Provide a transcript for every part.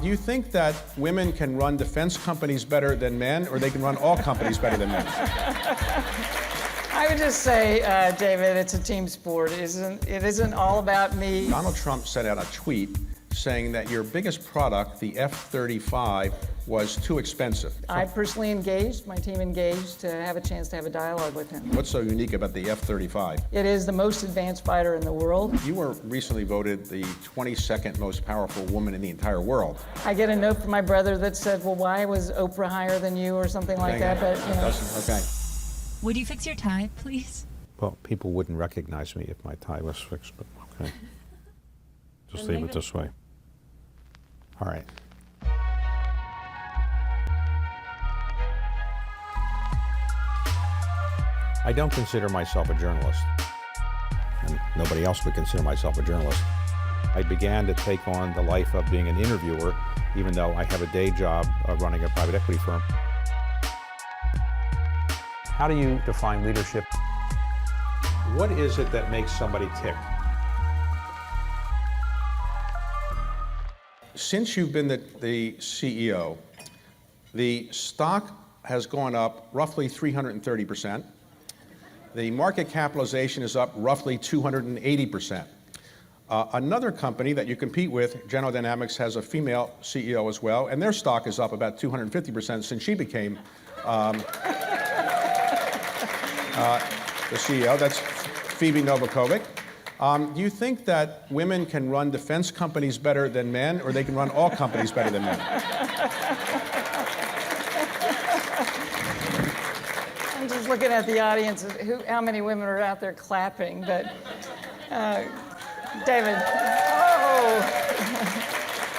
Do you think that women can run defense companies better than men, or they can run all companies better than men? I would just say, David, it's a team sport. It isn't all about me. Donald Trump sent out a tweet saying that your biggest product, the F-35, was too expensive. I personally engaged, my team engaged, to have a chance to have a dialogue with him. What's so unique about the F-35? It is the most advanced fighter in the world. You were recently voted the 22nd most powerful woman in the entire world. I get a note from my brother that said, well, why was Oprah higher than you or something like that, but you know. Okay. Would you fix your tie, please? Well, people wouldn't recognize me if my tie was fixed, but okay. Just leave it this way. All right. I don't consider myself a journalist, and nobody else would consider myself a journalist. I began to take on the life of being an interviewer, even though I have a day job of running a private equity firm. How do you define leadership? What is it that makes somebody tick? Since you've been the CEO, the stock has gone up roughly 330%. The market capitalization is up roughly 280%. Another company that you compete with, General Dynamics, has a female CEO as well, and their stock is up about 250% since she became the CEO. That's Phoebe Novakovic. Do you think that women can run defense companies better than men, or they can run all companies better than men? I'm just looking at the audience, how many women are out there clapping, but David,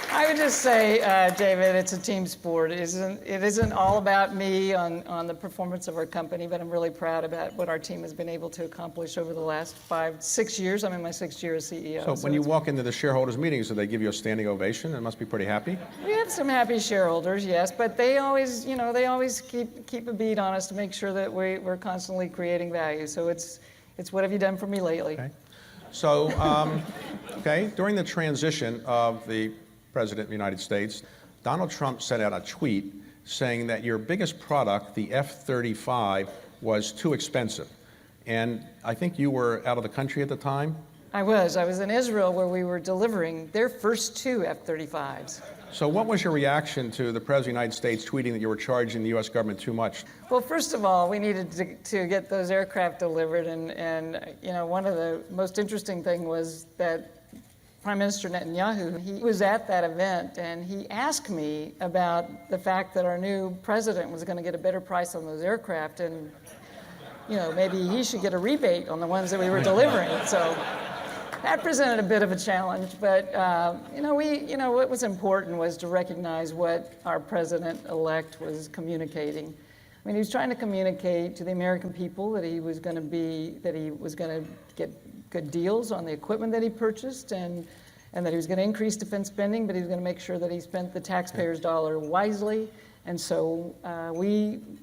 I would just say, David, it's a team sport. It isn't all about me on the performance of our company, but I'm really proud about what our team has been able to accomplish over the last 6 years. I'm in my 6th year as CEO. So when you walk into the shareholders' meetings, do they give you a standing ovation? It must be pretty happy. We have some happy shareholders, yes, but they always, keep a beat on us to make sure that we're constantly creating value. So it's what have you done for me lately? Okay. So, during the transition of the President of the United States, Donald Trump sent out a tweet saying that your biggest product, the F-35, was too expensive. And I think you were out of the country at the time? I was in Israel, where we were delivering their first 2 F-35s. So what was your reaction to the President of the United States tweeting that you were charging the U.S. government too much? Well, first of all, we needed to get those aircraft delivered, and one of the most interesting thing was that Prime Minister Netanyahu, he was at that event, and he asked me about the fact that our new president was going to get a better price on those aircraft, and maybe he should get a rebate on the ones that we were delivering. So that presented a bit of a challenge, but what was important was to recognize what our president-elect was communicating. I mean, he was trying to communicate to the American people that he was going to get good deals on the equipment that he purchased, and that he was going to increase defense spending, but he was going to make sure that he spent the taxpayers' dollar wisely. And so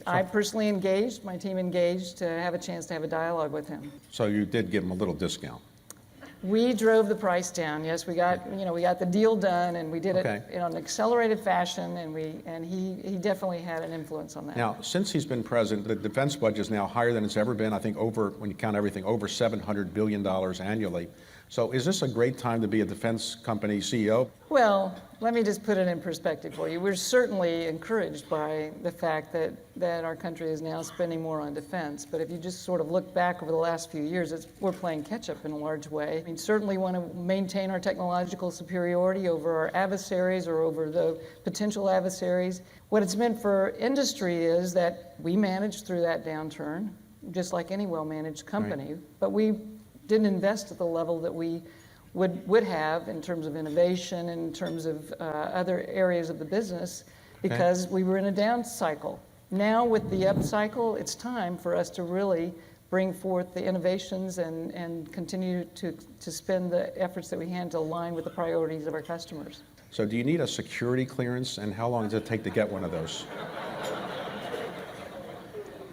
I personally engaged, my team engaged, to have a chance to have a dialogue with him. So you did give him a little discount? We drove the price down. Yes, we got the deal done, and we did it in an accelerated fashion, and he definitely had an influence on that. Now, since he's been president, the defense budget is now higher than it's ever been. I think when you count everything, over $700 billion annually. So is this a great time to be a defense company CEO? Well, let me just put it in perspective for you. We're certainly encouraged by the fact that our country is now spending more on defense. But if you just sort of look back over the last few years, we're playing catch up in a large way. I mean, certainly want to maintain our technological superiority over our adversaries or over the potential adversaries. What it's meant for industry is that we managed through that downturn, just like any well-managed company, but we didn't invest at the level that we would have in terms of innovation, in terms of other areas of the business, because we were in a down cycle. Now with the up cycle, it's time for us to really bring forth the innovations and continue to spend the efforts that we can to align with the priorities of our customers. So do you need a security clearance, and how long does it take to get one of those?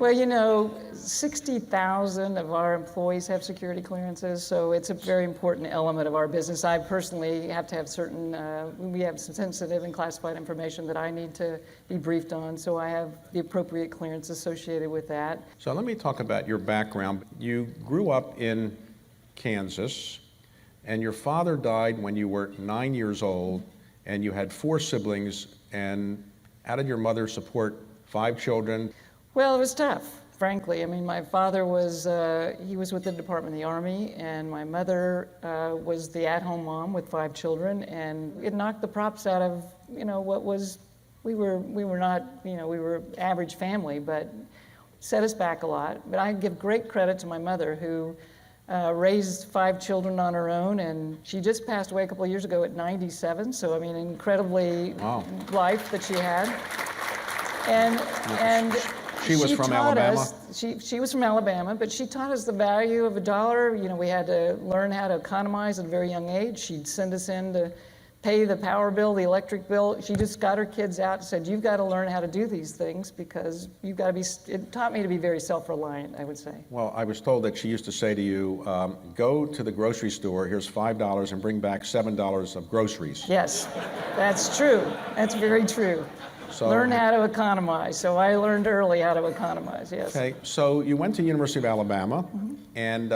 Well, you know, 60,000 of our employees have security clearances, so it's a very important element of our business. I personally have to have certain, we have some sensitive and classified information that I need to be briefed on, so I have the appropriate clearance associated with that. So let me talk about your background. You grew up in Kansas, and your father died when you were 9 years old, and you had 4 siblings, and how did your mother support 5 children? Well, it was tough, frankly. I mean, my father was, he was with the Department of the Army, and my mother was the at-home mom with 5 children, and it knocked the props out of, you know, what was, we were not, you know, we were average family, but set us back a lot. But I give great credit to my mother, who raised 5 children on her own, and she just passed away a couple of years ago at 97, so I mean, incredibly life that she had. And She was from taught Alabama? us, she was from Alabama, but she taught us the value of a dollar. You know, we had to learn how to economize at a very young age. She'd send us in to pay the power bill, the electric bill. She just got her kids out and said, you've got to learn how to do these things because you've got to be, it taught me to be very self-reliant, I would say. Well, I was told that she used to say to you, go to the grocery store, here's $5 and bring back $7 of groceries. Yes, that's true. That's very true. So, learn how to economize. So I learned early how to economize, yes. Okay, so you went to University of Alabama, and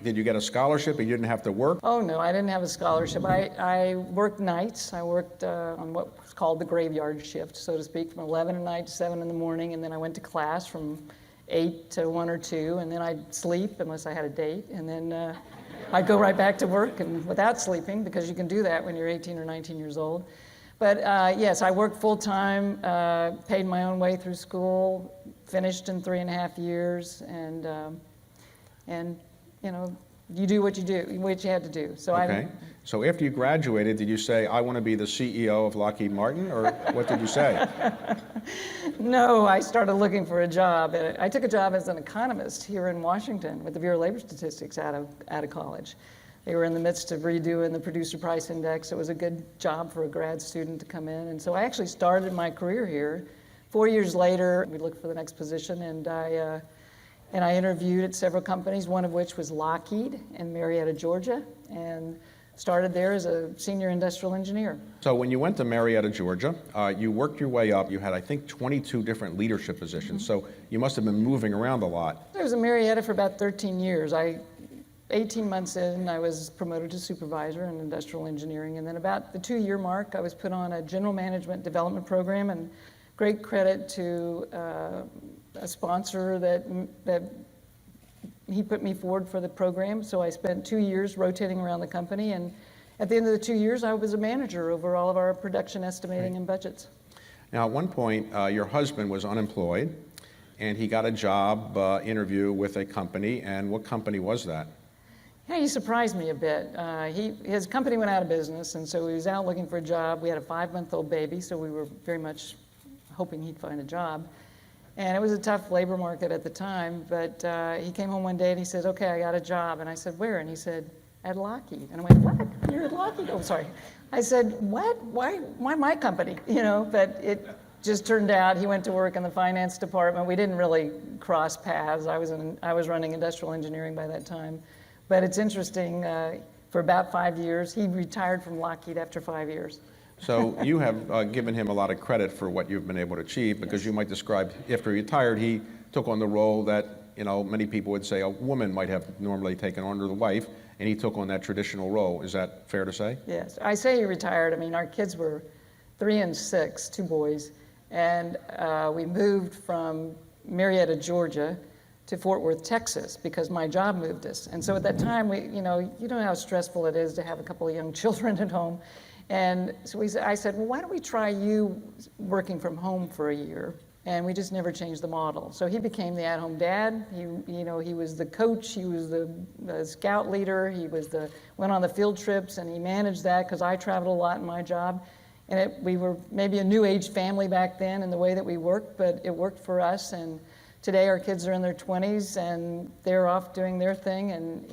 did you get a scholarship and you didn't have to work? Oh, no, I didn't have a scholarship. I worked nights. I worked on what was called the graveyard shift, so to speak, from 11 at night to 7 in the morning, and then I went to class from 8 to 1 or 2, and then I'd sleep unless I had a date, and then I'd go right back to work and without sleeping, because you can do that when you're 18 or 19 years old. But yes, I worked full-time, paid my own way through school, finished in 3.5 years, and you know, you do what you had to do. So Okay. So after you graduated, did you say, I want to be the CEO of Lockheed Martin, or what did you say? No, I started looking for a job. I took a job as an economist here in Washington with the Bureau of Labor Statistics out of college. They were in the midst of redoing the producer price index. It was a good job for a grad student to come in. And so I actually started my career here. 4 years later, we looked for the next position, and I interviewed at several companies, one of which was Lockheed in Marietta, Georgia, and started there as a senior industrial engineer. So when you went to Marietta, Georgia, you worked your way up. You had, I think, 22 different leadership positions. So you must have been moving around a lot. I was in Marietta for about 13 years. 18 months in, I was promoted to supervisor in industrial engineering, and then about the 2-year mark, I was put on a general management development program, and great credit to a sponsor that he put me forward for the program. So I spent 2 years rotating around the company, and at the end of the 2 years, I was a manager over all of our production estimating and budgets. Now, at one point, your husband was unemployed, and he got a job interview with a company, and what company was that? Yeah, he surprised me a bit. His company went out of business, and so he was out looking for a job. We had a 5-month-old baby, so we were very much hoping he'd find a job. And it was a tough labor market at the time, but he came home one day and he said, okay, I got a job. And I said, where? And he said, at Lockheed. And I went, what? You're at Lockheed? Oh, sorry. I said, what? Why my company? You know, but it just turned out he went to work in the finance department. We didn't really cross paths. I was running industrial engineering by that time. But it's interesting, for about 5 years, he retired from Lockheed after 5 years. So you have given him a lot of credit for what you've been able to achieve, because you might describe, after he retired, he took on the role that, you know, many people would say a woman might have normally taken on, or the wife, and he took on that traditional role. Is that fair to say? Yes, I say he retired. I mean, our kids were 3 and 6, 2 boys, and we moved from Marietta, Georgia, to Fort Worth, Texas, because my job moved us. And so at that time, you know how stressful it is to have a couple of young children at home. And so I said, well, why don't we try you working from home for a year? And we just never changed the model. So he became the at-home dad. He was the coach. He was the scout leader. He went on the field trips, and he managed that because I traveled a lot in my job. And we were maybe a new age family back then in the way that we worked, but it worked for us. And today our kids are in their 20s, and they're off doing their thing. And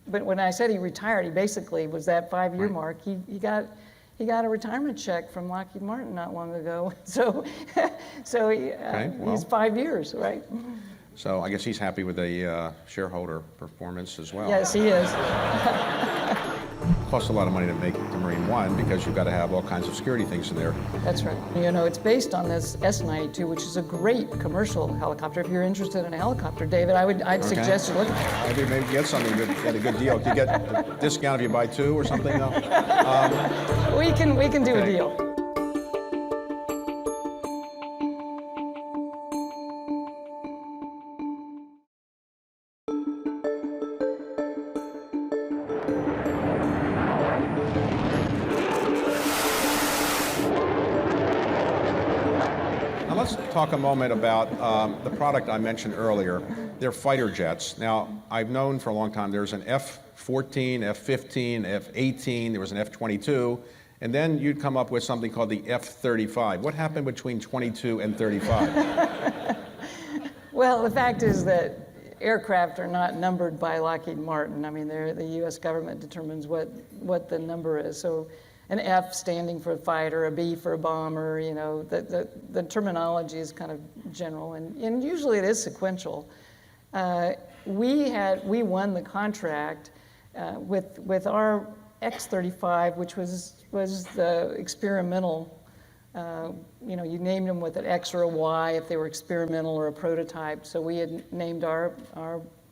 but when I said he retired, he basically was that 5-year mark. He he got a retirement check from Lockheed Martin not long ago. So he's 5 years, right? So I guess he's happy with the shareholder performance as well. Yes, he is. It costs a lot of money to make the Marine One because you've got to have all kinds of security things in there. That's right. You know, it's based on this S-92, which is a great commercial helicopter. If you're interested in a helicopter, David, I'd suggest you look at it. Maybe get something good, get a good deal. Do you get a discount if you buy two or something? No? We can do a deal. Let's talk a moment about the product I mentioned earlier. They're fighter jets. Now, I've known for a long time there's an F-14, F-15, F-18, there was an F-22, and then you'd come up with something called the F-35. What happened between 22 and 35? Well, the fact is that aircraft are not numbered by Lockheed Martin. I mean, the U.S. government determines what the number is. So an F standing for a fighter, a B for a bomber, you know, the terminology is kind of general, and usually it is sequential. We won the contract with our X-35, which was the experimental, you know, you named them with an X or a Y if they were experimental or a prototype. So we had named our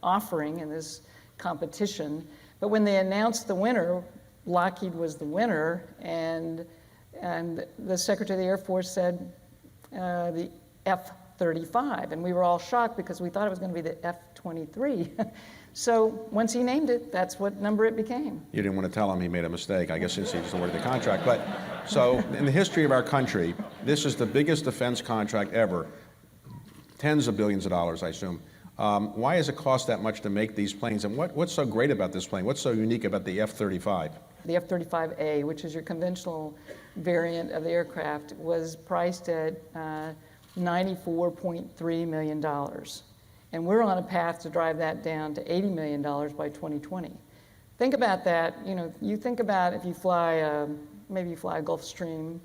offering in this competition. But when they announced the winner, Lockheed was the winner, and the Secretary of the Air Force said the F-35, and we were all shocked because we thought it was going to be the F-23. So once he named it, that's what number it became. You didn't want to tell him he made a mistake, I guess, since he just awarded the contract. But so in the history of our country, this is the biggest defense contract ever, tens of billions of dollars, I assume. Why does it cost that much to make these planes, and what's so great about this plane? What's so unique about the F-35? The F-35A, which is your conventional variant of the aircraft, was priced at $94.3 million. And we're on a path to drive that down to $80 million by 2020. Think about that. You know, you think about if you fly, maybe you fly a Gulfstream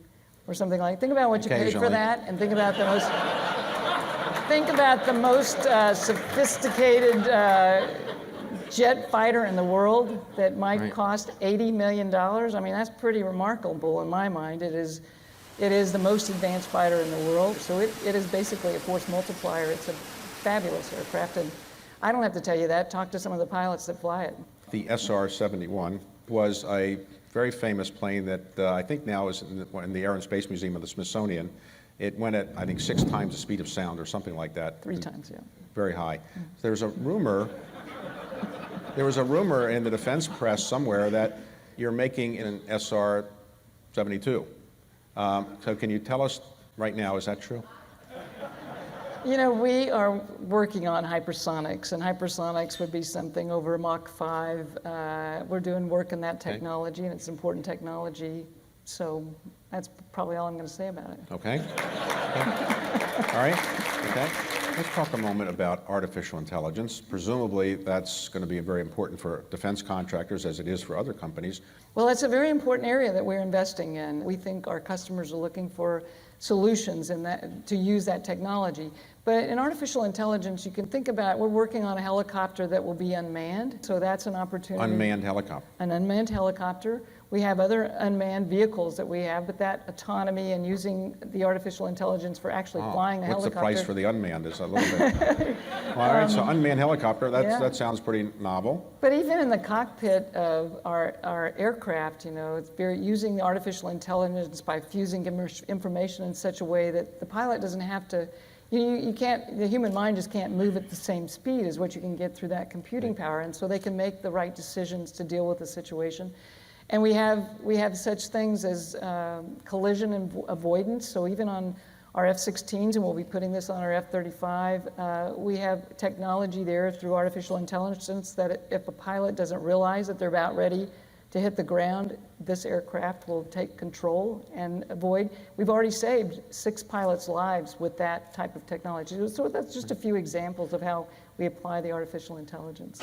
or something like that. Think about what you paid for that, and think about the most sophisticated jet fighter in the world that might cost $80 million. I mean, that's pretty remarkable in my mind. It is the most advanced fighter in the world, so it is basically a force multiplier. It's a fabulous aircraft, and I don't have to tell you that. Talk to some of the pilots that fly it. The SR-71 was a very famous plane that I think now is in the Air and Space Museum of the Smithsonian. It went at, I think, 6 times the speed of sound or something like that. 3 times, yeah. Very high. There was a rumor in the defense press somewhere that you're making an SR-72. So can you tell us right now, is that true? You know, we are working on hypersonics, and hypersonics would be something over Mach 5. We're doing work in that technology, and it's important technology. So that's probably all I'm going to say about it. Okay. All right. Okay. Let's talk a moment about artificial intelligence. Presumably, that's going to be very important for defense contractors as it is for other companies. Well, it's a very important area that we're investing in. We think our customers are looking for solutions in that, to use that technology. But in artificial intelligence, you can think about, we're working on a helicopter that will be unmanned, so that's an opportunity. Unmanned helicopter. An unmanned helicopter. We have other unmanned vehicles that we have, but that autonomy and using the artificial intelligence for actually flying the helicopter. What's the price for the unmanned is a little bit. Well, all right, so unmanned helicopter, that sounds pretty novel. But even in the cockpit of our aircraft, you know, it's using the artificial intelligence by fusing information in such a way that the pilot doesn't have to, you can't, the human mind just can't move at the same speed as what you can get through that computing power, and so they can make the right decisions to deal with the situation. And we have such things as collision avoidance. So even on our F-16s, and we'll be putting this on our F-35, we have technology there through artificial intelligence that if a pilot doesn't realize that they're about ready to hit the ground, this aircraft will take control and avoid. We've already saved 6 pilots' lives with that type of technology. So that's just a few examples of how we apply the artificial intelligence.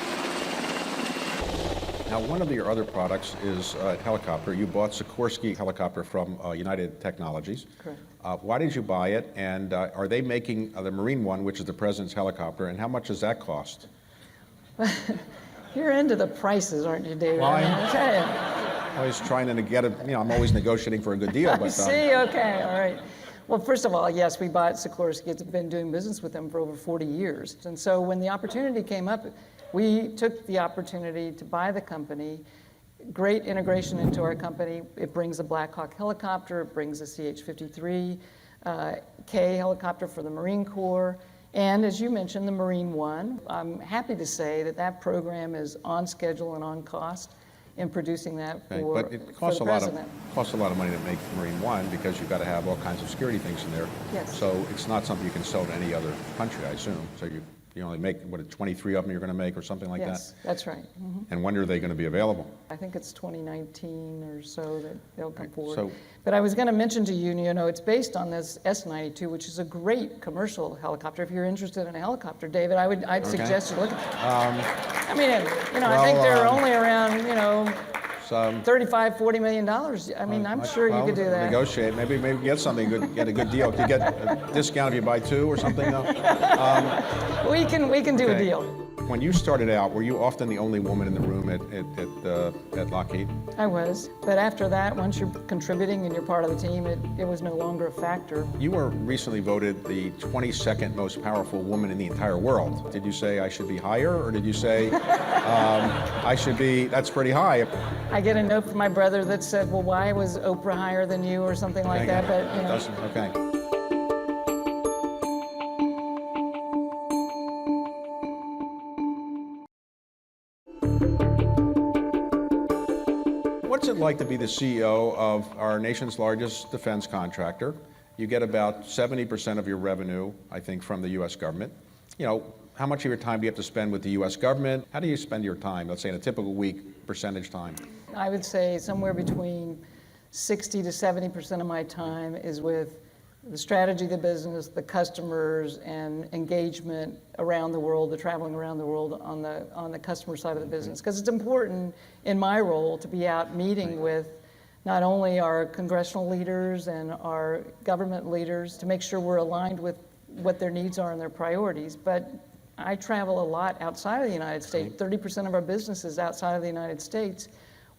Now, one of your other products is a helicopter. You bought Sikorsky helicopter from United Technologies. Correct. Why did you buy it? And are they making the Marine one, which is the president's helicopter? And how much does that cost? You're into the prices, aren't you, David? Well, I tell you. I was trying to get it, I'm always negotiating for a good deal. I But, see, okay, all right. Well, first of all, yes, we bought Sikorsky. It's been doing business with them for over 40 years. And so when the opportunity came up, we took the opportunity to buy the company. Great integration into our company. It brings a Black Hawk helicopter, it brings a CH-53K helicopter for the Marine Corps, and as you mentioned, the Marine One. I'm happy to say that that program is on schedule and on cost in producing that for, but it for costs the a lot president. costs a lot of money to make Marine One because you've got to have all kinds of security things in there. Yes. So it's not something you can sell to any other country, I assume. So you only make, 23 of them you're going to make or something like Yes, that's right. Mhm. that? And when are they going to be available? I think it's 2019 or so that they'll come forward. So- But I was going to mention to you, it's based on this S-92, which is a great commercial helicopter. If you're interested in a helicopter, David, I'd suggest you look at it. I mean, I think they're only around, $35, $40 million. I mean, I'm sure you could do that. Negotiate. Maybe get something good, get a good deal. Could you get a discount if you buy two or something? No? We can do a Okay. deal. When you started out, were you often the only woman in the room at Lockheed? I was. But after that, once you're contributing and you're part of the team, it was no longer a factor. You were recently voted the 22nd most powerful woman in the entire world. Did you say I should be higher, or did you say I should be, that's pretty high? I get a note from my brother that said, well, why was Oprah higher than you or something like that, but It doesn't, okay. What's it like to be the CEO of our nation's largest defense contractor? You get about 70% of your revenue, I think, from the U.S. government. How much of your time do you have to spend with the U.S. government? How do you spend your time, let's say in a typical week, percentage time? I would say somewhere between 60 to 70% of my time is with the strategy of the business, the customers, and engagement around the world, the traveling around the world on the customer side of the business. Because it's important in my role to be out meeting with not only our congressional leaders and our government leaders to make sure we're aligned with what their needs are and their priorities, but I travel a lot outside of the United States. 30% of our business is outside of the United States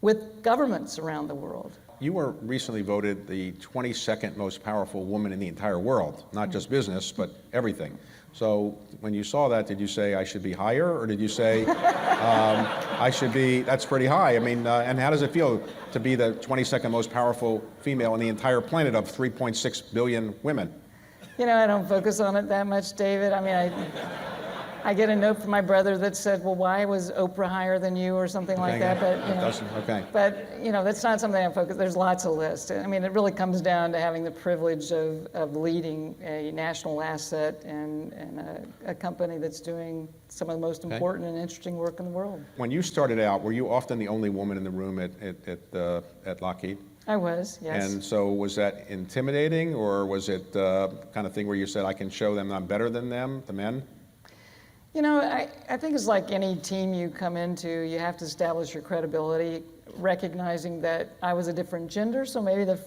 with governments around the world. You were recently voted the 22nd most powerful woman in the entire world, not just business, but everything. So when you saw that, did you say I should be higher, or did you say I should be, that's pretty high? I mean, and how does it feel to be the 22nd most powerful female in the entire planet of 3.6 billion women? I don't focus on it that much, David. I mean, I get a note from my brother that said, well, why was Oprah higher than you or something like that, but it doesn't, okay. But that's not something I focus. There's lots of lists. I mean, it really comes down to having the privilege of leading a national asset and a company that's doing some of the most important and interesting work in the world. When you started out, were you often the only woman in the room at Lockheed? I was, yes. And so was that intimidating, or was it kind of thing where you said, I can show them I'm better than them, the men? I think it's like any team you come into, you have to establish your credibility, recognizing that I was a different gender, so maybe the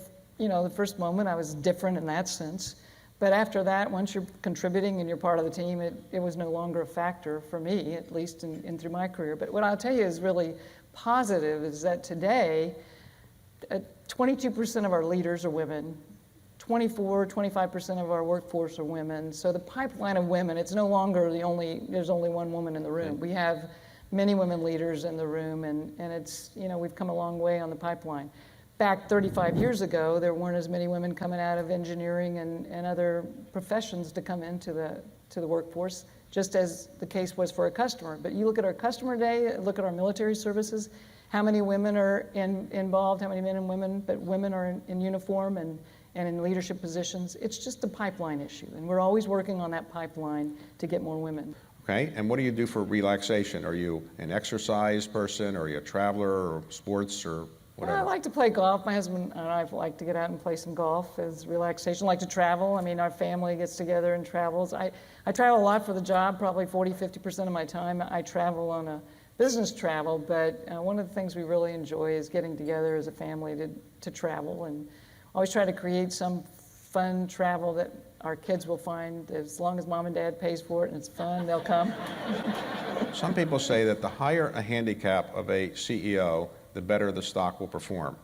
first moment I was different in that sense. But after that, once you're contributing and you're part of the team, it was no longer a factor for me, at least in through my career. But what I'll tell you is really positive is that today, 22% of our leaders are women. 25% of our workforce are women. So the pipeline of women, it's no longer there's only one woman in the room. We have many women leaders in the room, and it's, we've come a long way on the pipeline. Back 35 years ago, there weren't as many women coming out of engineering and other professions to come into the workforce, just as the case was for a customer. But you look at our customer day, look at our military services, how many women are involved, how many men and women, but women are in uniform and in leadership positions. It's just a pipeline issue, and we're always working on that pipeline to get more women. Okay, and what do you do for relaxation? Are you an exercise person, or are you a traveler, or sports, or whatever? I like to play golf. My husband and I like to get out and play some golf as relaxation. I like to travel. I mean, our family gets together and travels. I travel a lot for the job, probably 40, 50% of my time. I travel on a business travel, but one of the things we really enjoy is getting together as a family to travel, and always try to create some fun travel that our kids will find. As long as mom and dad pays for it and it's fun, they'll come. Some people say that the higher a handicap of a CEO, the better the stock will perform.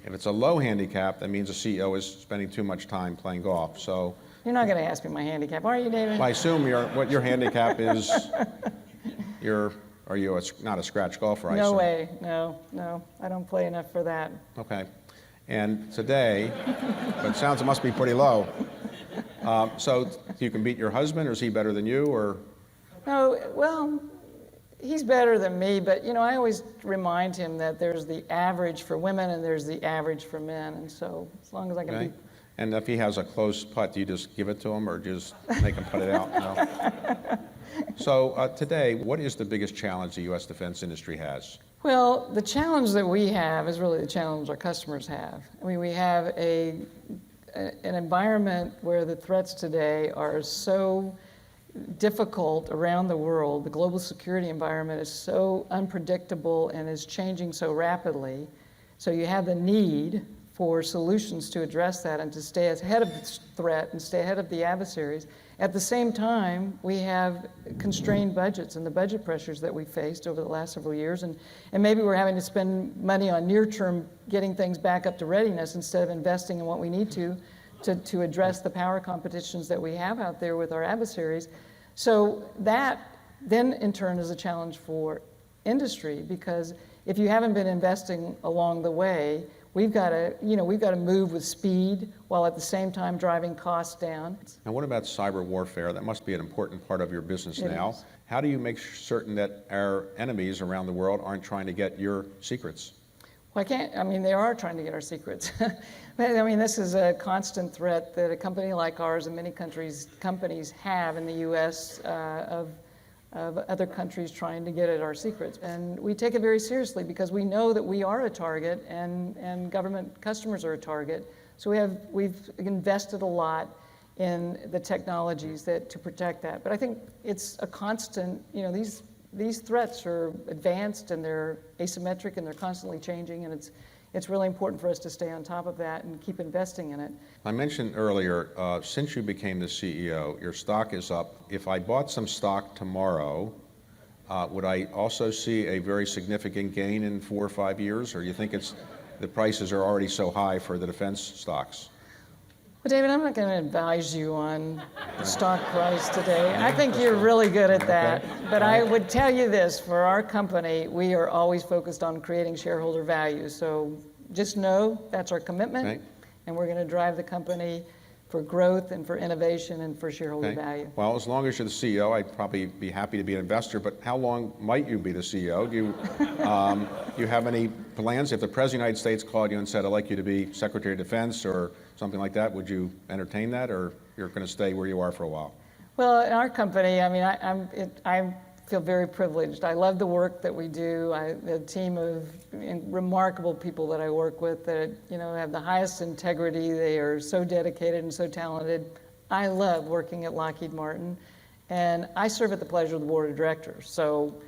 If it's a low handicap, that means the CEO is spending too much time playing golf. So You're not going to ask me my handicap, are you, David? I assume what your handicap is. Are you not a scratch golfer? I No assume? way. No. I don't play enough for that. Okay. And today, but it sounds it must be pretty low. So you can beat your husband, or is he better than you, or? No, well, he's better than me, but I always remind him that there's the average for women and there's the average for men, and so as long as I can Okay. be. And if he has a close putt, do you just give it to him, or just make him put it out? No? So today, what is the biggest challenge the U.S. defense industry has? Well, the challenge that we have is really the challenge our customers have. I mean, we have an environment where the threats today are so difficult around the world. The global security environment is so unpredictable and is changing so rapidly. So you have the need for solutions to address that and to stay ahead of the threat and stay ahead of the adversaries. At the same time, we have constrained budgets and the budget pressures that we faced over the last several years, and maybe we're having to spend money on near-term getting things back up to readiness instead of investing in what we need to address the power competitions that we have out there with our adversaries. So that then in turn is a challenge for industry, because if you haven't been investing along the way, we've got to move with speed while at the same time driving costs down. And what about cyber warfare? That must be an important part of your business It now. is. How do you make certain that our enemies around the world aren't trying to get your secrets? Well, they are trying to get our secrets. This is a constant threat that a company like ours and many companies have in the U.S. Of other countries trying to get at our secrets. And we take it very seriously because we know that we are a target and government customers are a target. So we've invested a lot in the technologies to protect that. But I think it's a constant, these threats are advanced and they're asymmetric and they're constantly changing, and it's really important for us to stay on top of that and keep investing in it. I mentioned earlier, since you became the CEO, your stock is up. If I bought some stock tomorrow, would I also see a very significant gain in 4 or 5 years, or you think the prices are already so high for the defense stocks? Well, David, I'm not going to advise you on the stock price today. I think you're really good at that. Okay. But I would tell you this, for our company, we are always focused on creating shareholder value. So just know that's our commitment, Okay. and we're going to drive the company for growth and for innovation and for shareholder Okay. value. Well, as long as you're the CEO, I'd probably be happy to be an investor, but how long might you be the CEO? Do you have any plans? If the President of the United States called you and said, I'd like you to be Secretary of Defense or something like that, would you entertain that, or you're going to stay where you are for a while? Well, in our company, I feel very privileged. I love the work that we do. The team of remarkable people that I work with that have the highest integrity. They are so dedicated and so talented. I love working at Lockheed Martin, and I serve at the pleasure of the board of directors. So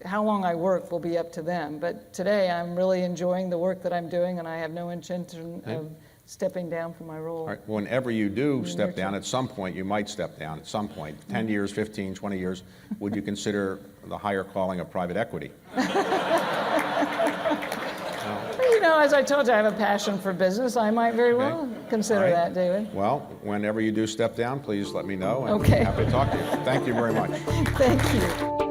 how long I work will be up to them. But today I'm really enjoying the work that I'm doing, and I have no intention of stepping down from my role. All right. Whenever you do step down, at some point, you might step down at some point, 10 years, 15, 20 years, would you consider the higher calling of private equity? As I told you, I have a passion for business. I might very well consider All right. that, David. Well, whenever you do step down, please let me know, and Okay. happy to talk to you. Thank you very much. Thank you.